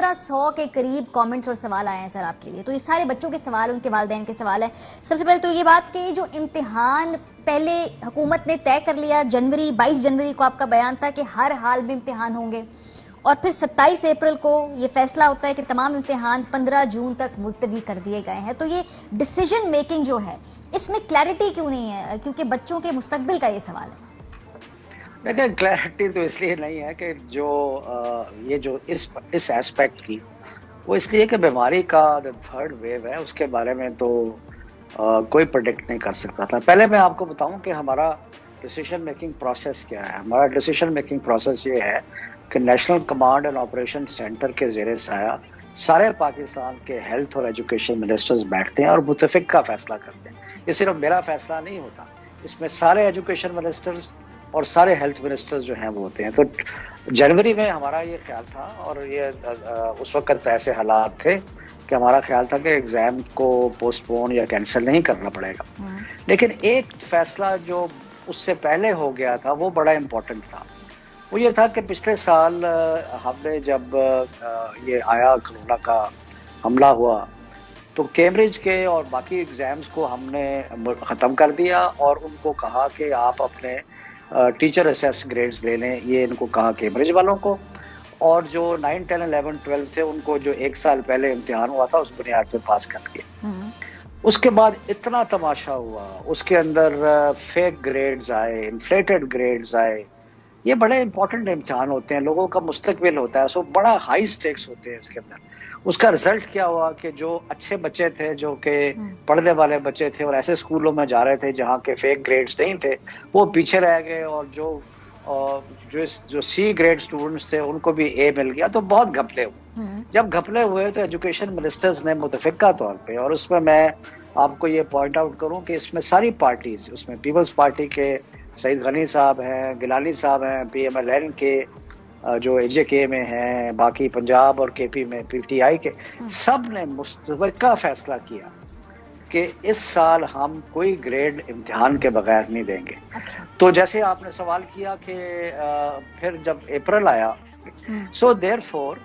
1500 کے قریب کامنٹس اور سوال آئے ہیں سر آپ کے لیے. تو یہ سارے بچوں کے سوال, ان کے والدین کے سوال ہیں. سب سے پہلے تو یہ بات کہ جو امتحان پہلے حکومت نے طے کر لیا, 22 جنوری کو آپ کا بیان تھا کہ ہر حال میں امتحان ہوں گے, اور پھر 27 اپریل کو یہ فیصلہ ہوتا ہے کہ تمام امتحان 15 جون تک ملتوی کر دیے گئے ہیں. تو یہ ڈیسیجن میکنگ جو ہے اس میں کلیئرٹی کیوں نہیں ہے, کیونکہ بچوں کے مستقبل کا یہ سوال ہے. دیکھیں کلیئرٹی تو اس لیے نہیں ہے کہ یہ جو اس ایسپیکٹ کی, وہ اس لیے کہ بیماری کا جو تھرڈ ویو ہے اس کے بارے میں تو کوئی پرڈکٹ نہیں کر سکتا تھا. پہلے میں آپ کو بتاؤں کہ ہمارا ڈیسیشن میکنگ پروسیس کیا ہے. ہمارا ڈیسیشن میکنگ پروسیس یہ ہے کہ national command and operation centre کے زیر سایہ سارے پاکستان کے ہیلتھ اور ایجوکیشن منسٹرز بیٹھتے ہیں اور متفق کا فیصلہ کرتے ہیں. یہ صرف میرا فیصلہ نہیں ہوتا, اس میں سارے ایجوکیشن منسٹرز اور سارے ہیلتھ منسٹرز جو ہیں وہ ہوتے ہیں. تو جنوری میں ہمارا یہ خیال تھا, اور یہ اس وقت ایسے حالات تھے کہ ہمارا خیال تھا کہ ایگزام کو پوسٹ پون یا کینسل نہیں کرنا پڑے گا. لیکن ایک فیصلہ جو اس سے پہلے ہو گیا تھا وہ بڑا امپورٹنٹ تھا. وہ یہ تھا کہ پچھلے سال ہم نے جب یہ آیا کرونا کا حملہ ہوا تو کیمبرج کے اور باقی ایگزامز کو ہم نے ختم کر دیا اور ان کو کہا کہ آپ اپنے ٹیچر اسیس گریڈز لے لیں. یہ ان کو کہا کیمبرج والوں کو, اور جو 9, 10, 11, 12 تھے ان کو جو ایک سال پہلے امتحان ہوا تھا اس بنیاد پہ پاس کر دیا. اس کے بعد اتنا تماشا ہوا, اس کے اندر فیک گریڈز آئے, انفلیٹڈ گریڈز آئے. یہ بڑے امپورٹنٹ امتحان ہوتے ہیں, لوگوں کا مستقبل ہوتا ہے, سو بڑا ہائی سٹیکس ہوتے ہیں اس کے اندر. اس کا رزلٹ کیا ہوا کہ جو اچھے بچے تھے, جو کہ پڑھنے والے بچے تھے اور ایسے اسکولوں میں جا رہے تھے جہاں کے فیک گریڈز نہیں تھے, وہ پیچھے رہ گئے, اور جو سی گریڈ اسٹوڈنٹس تھے ان کو بھی اے مل گیا. تو بہت گھپلے ہوئے. جب گھپلے ہوئے تو ایجوکیشن منسٹرز نے متفقہ طور پہ, اور اس میں آپ کو یہ پوائنٹ آؤٹ کروں کہ اس میں ساری پارٹیز, اس میں پیپلز پارٹی کے سعید غنی صاحب ہیں, گیلانی صاحب ہیں, PMLN کے جو AJK میں ہیں, باقی پنجاب اور KP میں PTI کے, سب نے متفقہ فیصلہ کیا کہ اس سال ہم کوئی گریڈ امتحان کے بغیر نہیں دیں گے. تو جیسے آپ نے سوال کیا کہ پھر جب اپریل آیا, سو دیر فور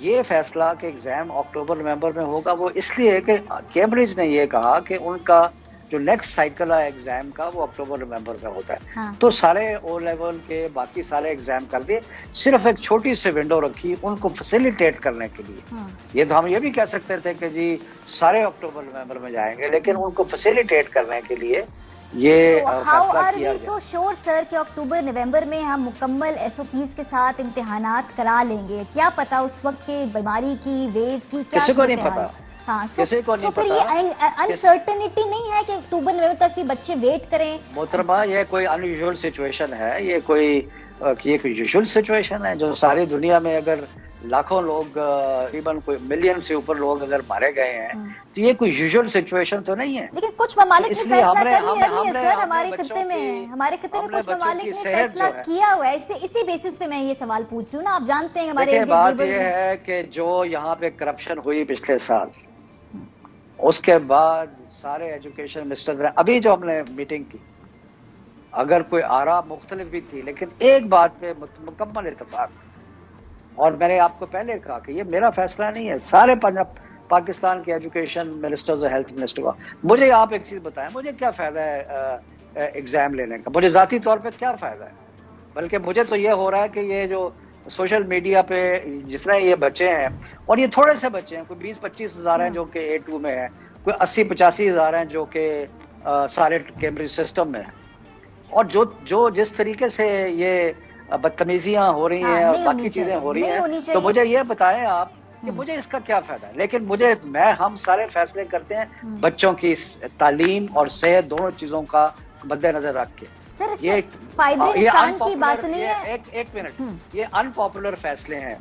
یہ فیصلہ کہ ایگزام اکتوبر نومبر میں ہوگا وہ اس لیے کہ کیمبرج نے یہ کہا کہ ان کا جو نیکسٹ سائیکل ہے ایگزام کا وہ اکتوبر نومبر میں ہوتا ہے. تو سارے او لیول کے باقی سارے ایگزام کر دیے, صرف ایک چھوٹی سی ونڈو رکھی ان کو فیسیلیٹیٹ کرنے کے لیے. یہ تو ہم یہ بھی کہہ سکتے تھے کہ جی سارے اکتوبر نومبر میں جائیں گے, لیکن ان کو فیسیلیٹیٹ کرنے کے لیے یہ فیصلہ کیا گیا. سو شور سر کہ اکتوبر نومبر میں ہم مکمل SOPs کے ساتھ امتحانات کرا لیں گے, کیا پتا اس وقت کے بیماری کی ویو کی کیا کسی کو نہیں پتا. ہاں, سو پھر یہ انسرٹنٹی نہیں ہے کہ اکتوبر نومبر تک بھی بچے ویٹ کریں. محترمہ یہ کوئی ان یوزول سچویشن ہے, یہ کوئی یوزول سچویشن ہے جو ساری دنیا میں اگر لاکھوں لوگ, تقریباً کوئی ملین سے اوپر لوگ اگر مارے گئے ہیں تو یہ کوئی یوزول سچویشن تو نہیں ہے. لیکن کچھ ممالک نے فیصلہ کر لیا ہے سر, ہمارے خطے میں کچھ ممالک نے فیصلہ کیا ہوا ہے. اسی بیسس پہ میں یہ سوال پوچھ رہی ہوں نا, آپ جانتے ہیں ہمارے بات یہ ہے کہ جو یہاں پہ کرپشن ہوئی پچھلے سال, اس کے بعد سارے ایجوکیشن منسٹر, ابھی جو ہم نے میٹنگ کی, اگر کوئی آراء مختلف بھی تھی لیکن ایک بات پہ مکمل اتفاق. اور میں نے آپ کو پہلے کہا کہ یہ میرا فیصلہ نہیں ہے, سارے پاکستان کے ایجوکیشن منسٹرز اور ہیلتھ منسٹر کا. مجھے آپ ایک چیز بتائیں, مجھے کیا فائدہ ہے ایگزام لینے کا, مجھے ذاتی طور پہ کیا فائدہ ہے. بلکہ مجھے تو یہ ہو رہا ہے کہ یہ جو سوشل میڈیا پہ جتنے یہ بچے ہیں, اور یہ تھوڑے سے بچے ہیں, کوئی 20-25 ہزار ہیں جو کہ A2 میں ہیں, کوئی 80-85 ہزار ہیں جو کہ سارے کیمبرج سسٹم میں ہیں, اور جو جس طریقے سے یہ بدتمیزیاں ہو رہی ہیں اور باقی چیزیں ہو رہی ہیں, تو مجھے یہ بتائیں آپ کہ مجھے اس کا کیا فائدہ ہے. لیکن ہم سارے فیصلے کرتے ہیں بچوں کی تعلیم اور صحت دونوں چیزوں کا مد نظر رکھ کے. یہ نقصان کی بات نہیں ہے. ایک منٹ, یہ ان پاپولر فیصلے ہیں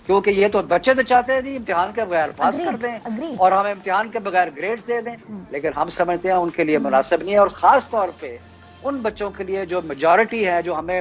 کیونکہ یہ تو بچے تو چاہتے ہیں جی امتحان کے بغیر پاس کر دیں اور ہم امتحان کے بغیر گریڈز دے دیں, لیکن ہم سمجھتے ہیں ان کے لیے مناسب نہیں ہے, اور خاص طور پہ ان بچوں کے لیے جو میجورٹی ہے, جو ہمیں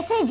SAG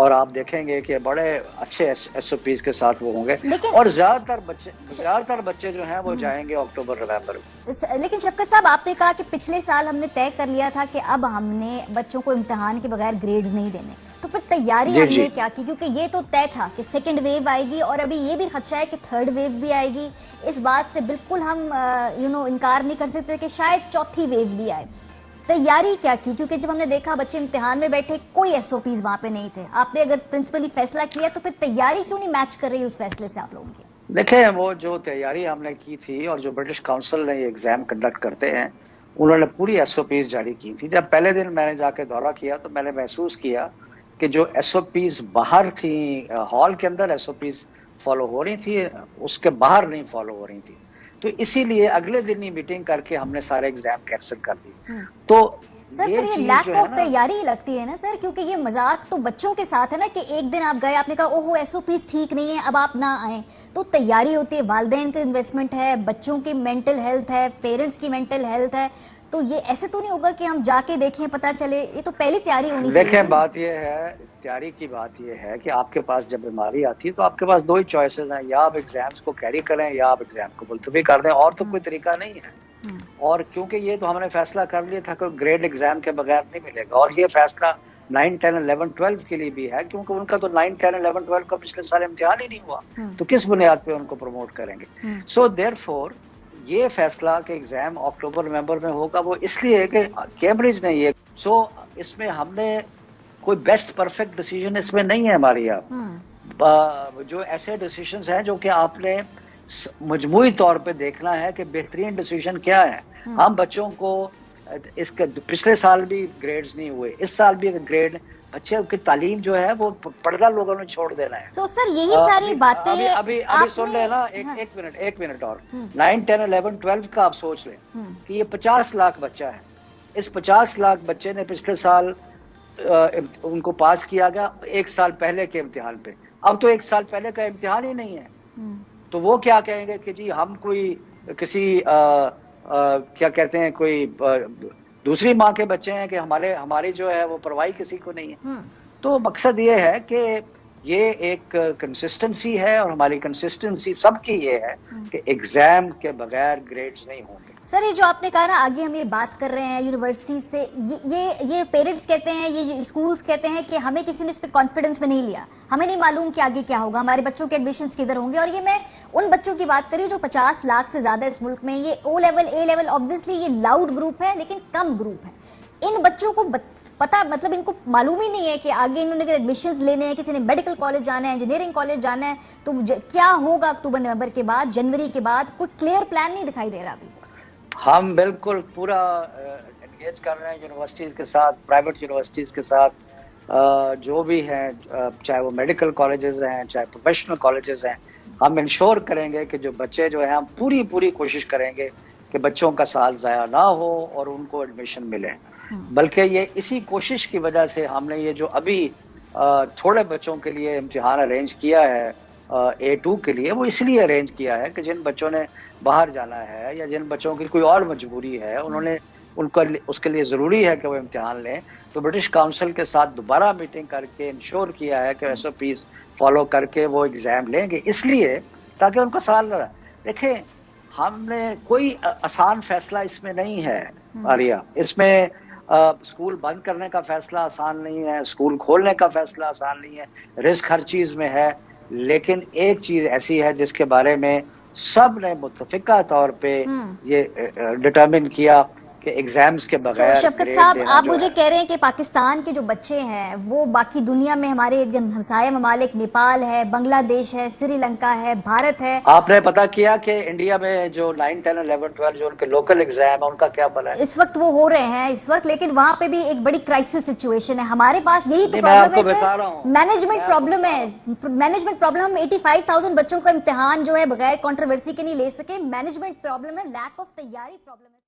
اور آپ دیکھیں گے کہ بڑے اچھے SOPs کے ساتھ وہ ہوں گے، لیکن اور زیادہ تر بچے جو ہیں وہ جائیں گے اکتوبر نومبر میں۔ لیکن شفقت صاحب، آپ نے کہا کہ پچھلے سال ہم نے طے کر لیا تھا کہ اب ہم نے بچوں کو امتحان کے بغیر گریڈز نہیں دینے، تو پھر تیاری جی ہم جی نے کیا کی؟ کیونکہ یہ تو طے تھا کہ سیکنڈ ویو آئے گی، اور ابھی یہ بھی خدشہ ہے کہ تھرڈ ویو بھی آئے گی۔ اس بات سے بالکل ہم انکار نہیں کر سکتے کہ شاید چوتھی ویو بھی آئے۔ تیاری کیا کی؟ کیونکہ جب ہم نے دیکھا بچے امتحان میں بیٹھے، کوئی SOPs وہاں پہ نہیں تھے۔ آپ نے اگر پرنسپلی فیصلہ کیا تو پھر تیاری کیوں نہیں میچ کر رہی اس فیصلے سے آپ لوگوں کی؟ دیکھیں، وہ جو تیاری ہم نے کی تھی اور جو برٹش کاؤنسل نے یہ ایگزام کنڈکٹ کرتے ہیں، انہوں نے پوری SOPs جاری کی تھی۔ جب پہلے دن میں نے جا کے دورہ کیا تو میں نے محسوس کیا کہ جو SOPs باہر تھیں، ہال کے اندر SOPs فالو ہو رہی تھی، اس کے باہر نہیں فالو ہو رہی تھی۔ تو اسی لیے اگلے دن ہی میٹنگ کر کے ہم نے سارے ایگزام کینسل کر دی۔ تو سر پھر یہ چیز لیک جو ہے آف نا، تیاری ہی لگتی ہے نا سر، کیونکہ یہ مذاق تو بچوں کے ساتھ ہے نا کہ ایک دن آپ گئے، آپ نے کہا اوہو SOPs ٹھیک نہیں ہے، اب آپ نہ آئیں۔ تو تیاری ہوتی ہے، والدین کا انویسٹمنٹ ہے، بچوں کی مینٹل ہیلتھ ہے، پیرنٹس کی مینٹل ہیلتھ ہے۔ تو یہ ایسے تو نہیں ہوگا کہ ہم جا کے دیکھیں پتہ چلے، یہ تو پہلی تیاری ہونی چاہیے دیکھیں تھی نا۔ بات یہ ہے، تیاری کی بات یہ ہے کہ آپ کے پاس جب بیماری آتی ہے تو آپ کے پاس دو ہی چوائسز ہیں، یا آپ ایگزامز کو کیری کریں یا آپ ایگزام کو ملتوی کر دیں، اور تو کوئی طریقہ نہیں ہے۔ اور کیونکہ یہ تو ہم نے فیصلہ کر لیا تھا کہ گریڈ ایگزام کے بغیر نہیں ملے گا، اور یہ فیصلہ 9, 10, 11, 12 کے لیے بھی ہے، کیونکہ ان کا تو 9, 10, 11, 12 کا پچھلے سال امتحان ہی نہیں ہوا، تو کس بنیاد پہ ان کو پروموٹ کریں گے؟ سو دیر فور یہ فیصلہ کہ ایگزام اکتوبر نومبر میں ہوگا وہ اس لیے کہ کیمبرج نے یہ اس میں ہم نے کوئی بیسٹ پرفیکٹ ڈیسیجن اس میں نہیں ہے ہماری۔ آپ جو ایسے ڈیسیجنز ہیں جو کہ آپ نے مجموعی طور پہ دیکھنا ہے کہ بہترین ڈیسیجن کیا ہے۔ ہم بچوں کو اس کے پچھلے سال بھی گریڈز نہیں ہوئے، اس سال بھی گریڈ، بچے کی تعلیم جو ہے وہ پڑھنا لوگوں نے چھوڑ دینا ہے۔ سو سر یہی ساری باتیں ابھی سن لیں نا، ایک منٹ اور 9, 10, 11, 12 کا آپ سوچ لیں کہ یہ 50 لاکھ بچہ ہے۔ اس 50 لاکھ بچے نے پچھلے سال ان کو پاس کیا گیا ایک سال پہلے کے امتحان پہ، اب تو ایک سال پہلے کا امتحان ہی نہیں ہے۔ تو وہ کیا کہیں گے کہ جی ہم کوئی کسی کیا کہتے ہیں کوئی دوسری ماں کے بچے ہیں کہ ہماری جو ہے وہ پرواہی کسی کو نہیں ہے۔ تو مقصد یہ ہے کہ یہ ایک کنسسٹنسی ہے، اور ہماری کنسسٹنسی سب کی یہ ہے کہ ایگزام کے بغیر گریڈز نہیں ہوں گے۔ سر یہ جو آپ نے کہا نا، آگے ہم یہ بات کر رہے ہیں یونیورسٹیز سے، یہ پیرنٹس کہتے ہیں، یہ اسکولز کہتے ہیں کہ ہمیں کسی نے اس پہ کانفیڈنس میں نہیں لیا، ہمیں نہیں معلوم کہ آگے کیا ہوگا، ہمارے بچوں کے ایڈمیشنز کدھر ہوں گے۔ اور یہ میں ان بچوں کی بات کر رہی ہوں جو 50 لاکھ سے زیادہ اس ملک میں، یہ O level A level obviously یہ لاؤڈ گروپ ہے لیکن کم گروپ ہے۔ ان بچوں کو پتا، مطلب ان کو معلوم ہی نہیں ہے کہ آگے انہوں نے ایڈمیشنز لینے ہیں، کسی نے میڈیکل کالج جانا ہے، انجینئرنگ کالج جانا ہے، تو کیا ہوگا اکتوبر نومبر کے بعد، جنوری کے بعد؟ کوئی کلیئر پلان نہیں دکھائی دے رہا ابھی۔ ہم بالکل پورا انگیج کر رہے ہیں یونیورسٹیز کے ساتھ، پرائیویٹ یونیورسٹیز کے ساتھ، جو بھی ہیں، چاہے وہ میڈیکل کالجز ہیں چاہے پروفیشنل کالجز ہیں۔ ہم انشور کریں گے کہ جو بچے جو ہیں، ہم پوری کوشش کریں گے کہ بچوں کا سال ضائع نہ ہو اور ان کو ایڈمیشن ملے۔ بلکہ یہ اسی کوشش کی وجہ سے ہم نے یہ جو ابھی تھوڑے بچوں کے لیے امتحان ارینج کیا ہے A2 کے لیے، وہ اس لیے ارینج کیا ہے کہ جن بچوں نے باہر جانا ہے یا جن بچوں کی کوئی اور مجبوری ہے، انہوں نے اس کے لیے ضروری ہے کہ وہ امتحان لیں، تو برٹش کاؤنسل کے ساتھ دوبارہ میٹنگ کر کے انشور کیا ہے کہ SOPs فالو کر کے وہ ایگزام لیں گے، اس لیے تاکہ ان کا سال نہ۔ دیکھیں، ہم نے کوئی آسان فیصلہ اس میں نہیں ہے آریہ، اس میں اسکول بند کرنے کا فیصلہ آسان نہیں ہے، اسکول کھولنے کا فیصلہ آسان نہیں ہے، رسک ہر چیز میں ہے، لیکن ایک چیز ایسی ہے جس کے بارے میں سب نے متفقہ طور پہ یہ ڈٹرمن کیا کہ ایگزامز کے بغیر شفقت صاحب، آپ مجھے کہہ رہے ہیں کہ پاکستان کے جو بچے ہیں وہ باقی دنیا میں، ہمارے ہمسائے ممالک نیپال ہے، بنگلہ دیش ہے، سری لنکا ہے، بھارت ہے، آپ نے پتا کیا کہ انڈیا میں جو 9, 10, 11, 12 جو ان کے لوکل ایگزام ہے ان کا کیا بنا ہے اس وقت وہ ہو رہے ہیں اس وقت، لیکن وہاں پہ بھی ایک بڑی کرائسس سچویشن ہے۔ ہمارے پاس یہی تو پرابلم ہے سر، مینجمنٹ پرابلم ہے، مینجمنٹ پرابلم۔ ہم 85,000 بچوں کا امتحان جو ہے بغیر کنٹروورسی کے نہیں لے سکے، مینجمنٹ پرابلم ہے، لیک آف تیاری پرابلم ہے۔